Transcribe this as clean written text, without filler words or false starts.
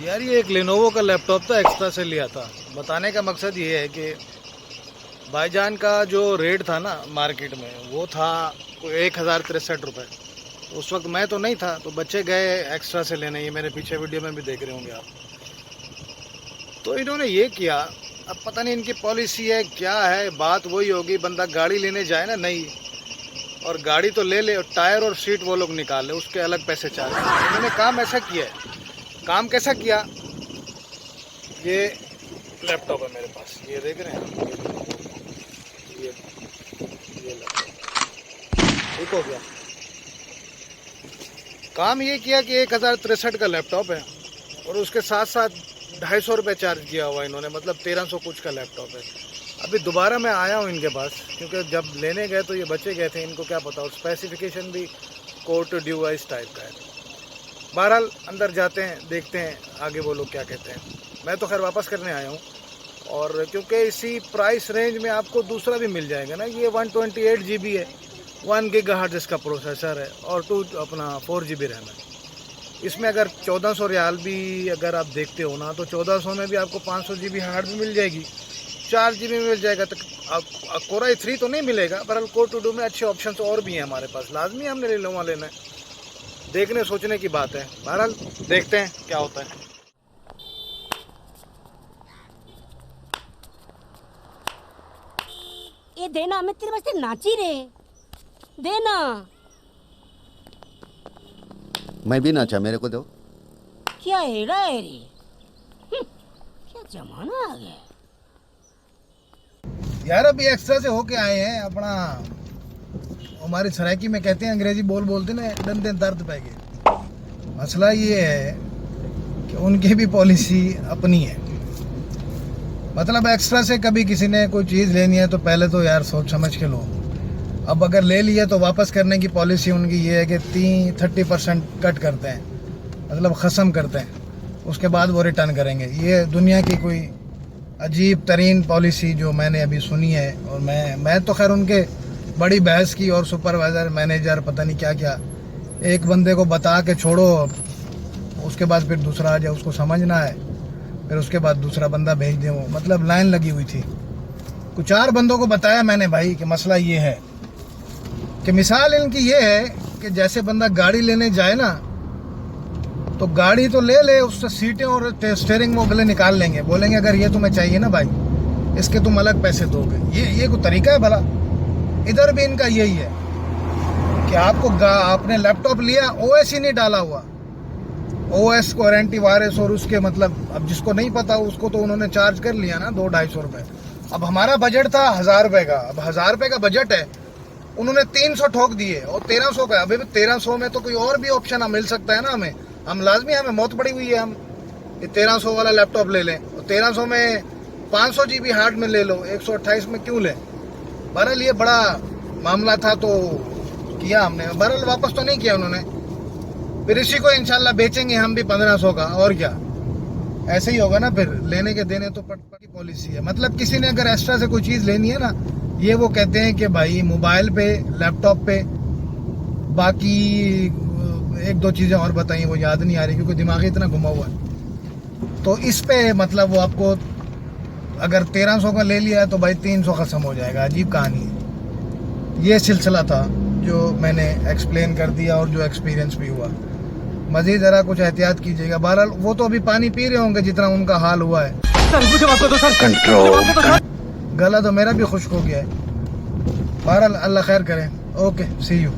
यार ये एक लेनोवो का लैपटॉप था, एक्स्ट्रा से लिया था। बताने का मकसद ये है कि भाईजान का जो रेट था ना मार्केट में, वो था 1063 रुपये। उस वक्त मैं तो नहीं था, तो बच्चे गए एक्स्ट्रा से लेने। ये मेरे पीछे वीडियो में भी देख रहे होंगे आप। तो इन्होंने ये किया, अब पता नहीं इनकी पॉलिसी है क्या है। बात वही होगी, बंदा गाड़ी लेने जाए ना नई, और गाड़ी तो ले ले और टायर और सीट वो लोग निकाल ले, उसके अलग पैसे चार्ज। इन्होंने काम ऐसा किया है। काम कैसा किया, ये लैपटॉप है मेरे पास, ये देख रहे हैं, ये ये लैपटॉप ठीक हो गया। काम ये किया कि 1063 का लैपटॉप है, और उसके साथ साथ 250 रुपये चार्ज किया हुआ इन्होंने, मतलब 1300 कुछ का लैपटॉप है। अभी दोबारा मैं आया हूँ इनके पास, क्योंकि जब लेने गए तो ये बच्चे गए थे, इनको क्या पता। और स्पेसिफिकेशन भी कोर्ट डिवाइस टाइप का है। बहरहाल अंदर जाते हैं, देखते हैं आगे वो लोग क्या कहते हैं। मैं तो खैर वापस करने आया हूँ, और क्योंकि इसी प्राइस रेंज में आपको दूसरा भी मिल जाएगा ना। ये 128 GB है, 1 GHz इसका प्रोसेसर है, और 4 GB रैम है। इसमें अगर 1400 रियाल भी अगर आप देखते हो ना, तो 1400 में भी आपको 500 GB हार्ड भी मिल जाएगी, 4 GB में मिल जाएगा। तो कोर i3 तो नहीं मिलेगा, बहरहाल कोर टू डू में अच्छे ऑप्शन और भी हैं हमारे पास। लाजमी हमने ले लूँगा लेना है, देखने सोचने की बात है। बहरहाल देखते हैं क्या होता है। ये देना, मैं तेरे वास्ते नाची रे, देना। मैं भी नाचा, मेरे को दो। क्या हेड़ा है रे, क्या जमाना आ गया। यार अभी एक्स्ट्रा से होके आए हैं अपना, हमारी सरायकी में कहते हैं, अंग्रेजी बोलते ना, डंडे दर्द पै गए। मसला ये है कि उनकी भी पॉलिसी अपनी है। मतलब एक्स्ट्रा से कभी किसी ने कोई चीज़ लेनी है तो पहले तो यार सोच समझ के लो। अब अगर ले लिया तो वापस करने की पॉलिसी उनकी ये है कि 30% कट करते हैं, मतलब ख़त्म करते हैं, उसके बाद वो रिटर्न करेंगे। ये दुनिया की कोई अजीब तरीन पॉलिसी जो मैंने अभी सुनी है। और मैं तो खैर उनके बड़ी बहस की, और सुपरवाइज़र मैनेजर पता नहीं क्या क्या, एक बंदे को बता के छोड़ो, उसके बाद फिर दूसरा आ जाए, उसको समझना है, फिर उसके बाद दूसरा बंदा भेज दें। वो मतलब लाइन लगी हुई थी। कुछ 4 बंदों को बताया मैंने भाई कि मसला ये है कि मिसाल इनकी ये है कि जैसे बंदा गाड़ी लेने जाए ना, तो गाड़ी तो ले ले, उससे सीटें और स्टीयरिंग वो गले निकाल लेंगे, बोलेंगे अगर ये तुम्हें चाहिए ना भाई, इसके तुम अलग पैसे दोगे। ये कोई तरीका है भला? इधर भी इनका यही है कि आपको आपने लैपटॉप लिया, OS ही नहीं डाला हुआ, OS को एंटीवायरस और उसके मतलब, अब जिसको नहीं पता उसको तो उन्होंने चार्ज कर लिया ना 200-250 रुपये। अब हमारा बजट था 1000 रुपये का, अब 1000 रुपये का बजट है, उन्होंने 300 ठोक दिए, और 1300 का। अभी 1300 में तो कोई और भी ऑप्शन मिल सकता है ना हमें। हम लाजमी, हमें मौत पड़ी हुई है, हम ये 1300 वाला लैपटॉप ले लें, और 1300 में 500 GB हार्ड में ले लो, 128 में क्यों लें। बहरहाल ये बड़ा मामला था तो किया हमने। बहरहाल वापस तो नहीं किया उन्होंने, फिर इसी को इंशाल्लाह बेचेंगे हम भी 1500 का, और क्या। ऐसे ही होगा ना, फिर लेने के देने तो पट पॉलिसी है। मतलब किसी ने अगर एक्स्ट्रा से कोई चीज़ लेनी है ना, ये वो कहते हैं कि भाई मोबाइल पे, लैपटॉप पे, बाकी 1-2 चीज़ें और बताइए, वो याद नहीं आ रही क्योंकि दिमाग इतना घुमा हुआ है। तो इस पे मतलब वो आपको अगर 1300 का ले लिया है तो भाई 300 खत्म हो जाएगा। अजीब कहानी है। ये सिलसिला था जो मैंने एक्सप्लेन कर दिया, और जो एक्सपीरियंस भी हुआ। मज़ीद ज़रा कुछ एहतियात कीजिएगा। बहरहाल वो तो अभी पानी पी रहे होंगे जितना उनका हाल हुआ है। गला तो मेरा भी खुश्क हो गया है। बहरहाल अल्लाह खैर करे। Okay, see you.